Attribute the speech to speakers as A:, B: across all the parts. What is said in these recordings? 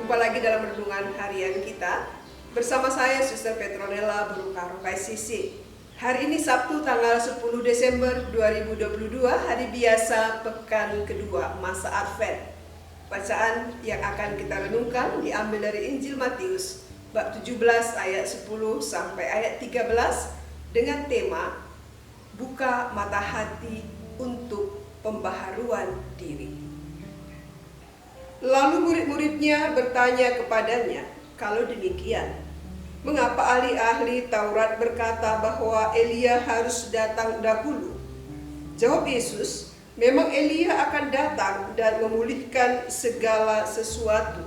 A: Jumpa lagi dalam renungan harian kita bersama saya Suster Petronella Berukaro KSCC. Hari ini Sabtu tanggal 10 Desember 2022, hari biasa pekan kedua masa Advent. Bacaan yang akan kita renungkan diambil dari Injil Matius bab 17 ayat 10 sampai ayat 13 dengan tema Buka mata hati untuk pembaharuan diri. Lalu murid-muridnya bertanya kepadanya, kalau demikian, mengapa ahli-ahli Taurat berkata bahwa Elia harus datang dahulu? Jawab Yesus, memang Elia akan datang dan memulihkan segala sesuatu.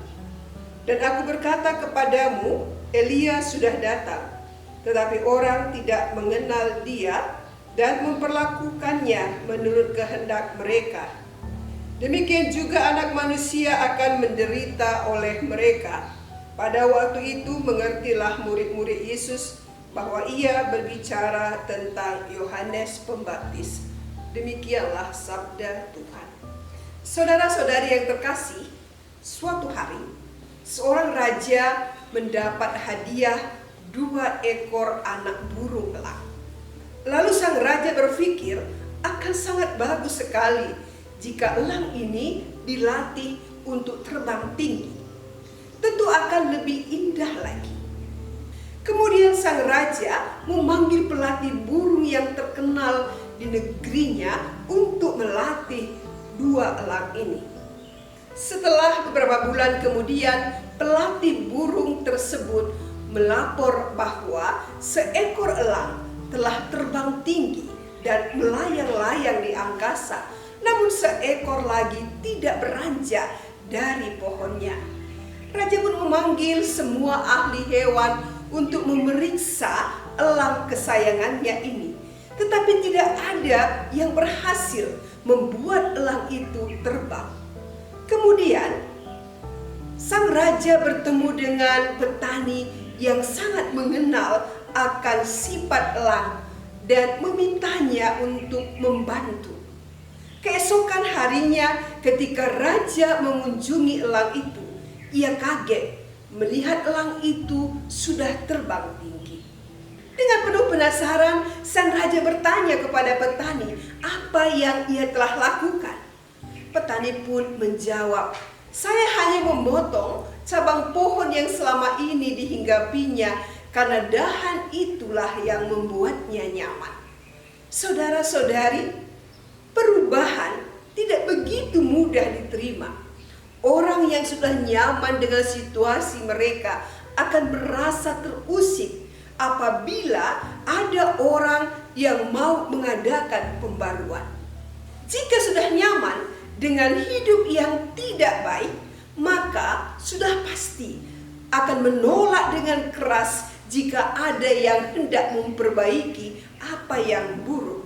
A: Dan aku berkata kepadamu, Elia sudah datang, tetapi orang tidak mengenal dia dan memperlakukannya menurut kehendak mereka. Demikian juga anak manusia akan menderita oleh mereka. Pada waktu itu mengertilah murid-murid Yesus bahwa ia berbicara tentang Yohanes Pembaptis. Demikianlah sabda Tuhan. Saudara-saudari yang terkasih, suatu hari seorang raja mendapat hadiah 2 ekor anak burung elang. Lalu sang raja berpikir akan sangat bagus sekali jika elang ini dilatih untuk terbang tinggi. Tentu akan lebih indah lagi. Kemudian sang raja memanggil pelatih burung yang terkenal di negerinya untuk melatih 2 elang ini. Setelah beberapa bulan kemudian, pelatih burung tersebut melapor bahwa seekor elang telah terbang tinggi dan melayang-layang di angkasa, namun seekor lagi tidak beranjak dari pohonnya. Raja pun memanggil semua ahli hewan untuk memeriksa elang kesayangannya ini. Tetapi tidak ada yang berhasil membuat elang itu terbang. Kemudian sang raja bertemu dengan petani yang sangat mengenal akan sifat elang dan memintanya untuk membantu. Keesokan harinya ketika raja mengunjungi elang itu, ia kaget melihat elang itu sudah terbang tinggi. Dengan penuh penasaran, sang raja bertanya kepada petani apa yang ia telah lakukan. Petani pun menjawab, saya hanya memotong cabang pohon yang selama ini dihinggapinya karena dahan itulah yang membuatnya nyaman. Saudara-saudari, perubahan tidak begitu mudah diterima. Orang yang sudah nyaman dengan situasi mereka akan merasa terusik apabila ada orang yang mau mengadakan pembaruan. Jika sudah nyaman dengan hidup yang tidak baik, maka sudah pasti akan menolak dengan keras jika ada yang hendak memperbaiki apa yang buruk.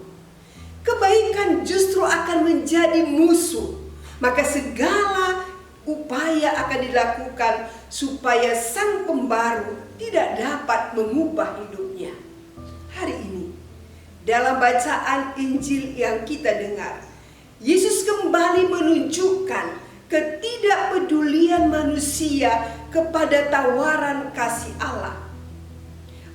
A: Kebaikan justru akan menjadi musuh, maka segala upaya akan dilakukan supaya sang pembaru tidak dapat mengubah hidupnya. Hari ini, dalam bacaan Injil yang kita dengar, Yesus kembali menunjukkan ketidakpedulian manusia kepada tawaran kasih Allah.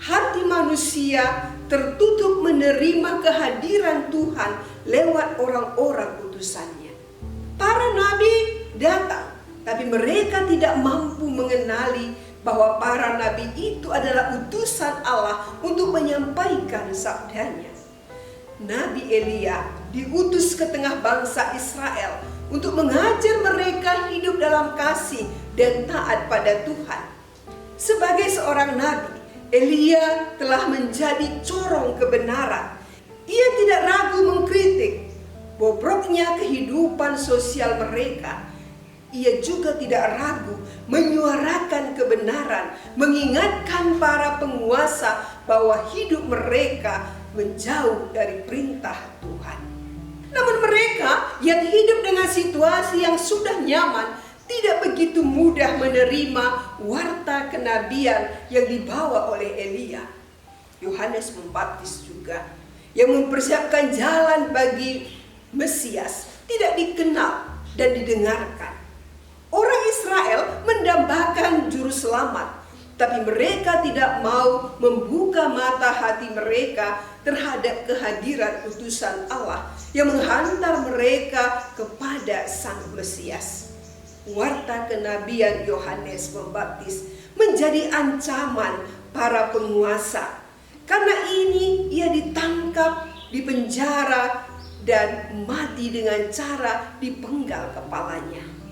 A: Hati manusia tertutup menerima kehadiran Tuhan lewat orang-orang utusannya. Para nabi datang, tapi mereka tidak mampu mengenali bahwa para nabi itu adalah utusan Allah untuk menyampaikan sabdanya. Nabi Elia diutus ke tengah bangsa Israel untuk mengajar mereka hidup dalam kasih dan taat pada Tuhan. Sebagai seorang nabi, Elia telah menjadi corong kebenaran. Ia tidak ragu mengkritik bobroknya kehidupan sosial mereka. Ia juga tidak ragu menyuarakan kebenaran, mengingatkan para penguasa bahwa hidup mereka menjauh dari perintah Tuhan. Namun mereka yang hidup dengan situasi yang sudah nyaman tidak begitu mudah menerima warta kenabian yang dibawa oleh Elia. Yohanes Pembaptis juga yang mempersiapkan jalan bagi Mesias tidak dikenal dan didengarkan. Orang Israel mendambakan juru selamat, tapi mereka tidak mau membuka mata hati mereka terhadap kehadiran utusan Allah yang menghantar mereka kepada Sang Mesias. Warta kenabian Yohanes Pembaptis menjadi ancaman para penguasa. Karena ini ia ditangkap, dipenjara, dan mati dengan cara dipenggal kepalanya.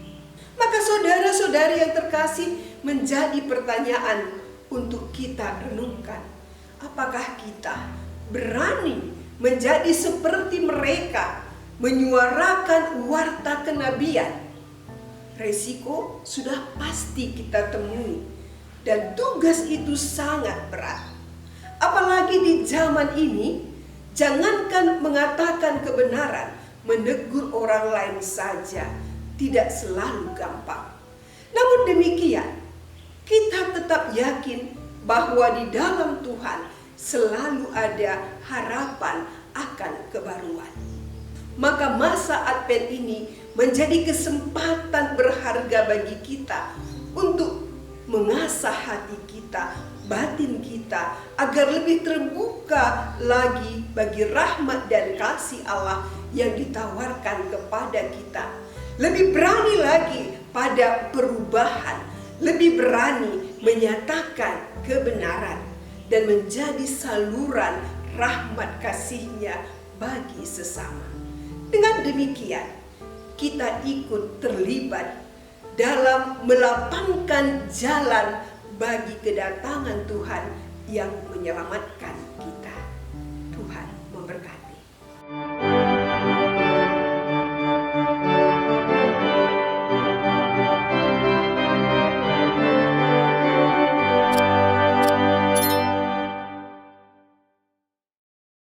A: Maka saudara-saudari yang terkasih, menjadi pertanyaan untuk kita renungkan. Apakah kita berani menjadi seperti mereka, menyuarakan warta kenabian? Resiko sudah pasti kita temui, dan tugas itu sangat berat. Apalagi di zaman ini, jangankan mengatakan kebenaran, menegur orang lain saja tidak selalu gampang. Namun demikian, kita tetap yakin bahwa di dalam Tuhan selalu ada harapan akan kebaruan. Maka masa Advent ini menjadi kesempatan berharga bagi kita untuk mengasah hati kita, batin kita, agar lebih terbuka lagi bagi rahmat dan kasih Allah yang ditawarkan kepada kita. Lebih berani lagi pada perubahan, lebih berani menyatakan kebenaran, dan menjadi saluran rahmat kasih-Nya bagi sesama. Dengan demikian, kita ikut terlibat dalam melapangkan jalan bagi kedatangan Tuhan yang menyelamatkan.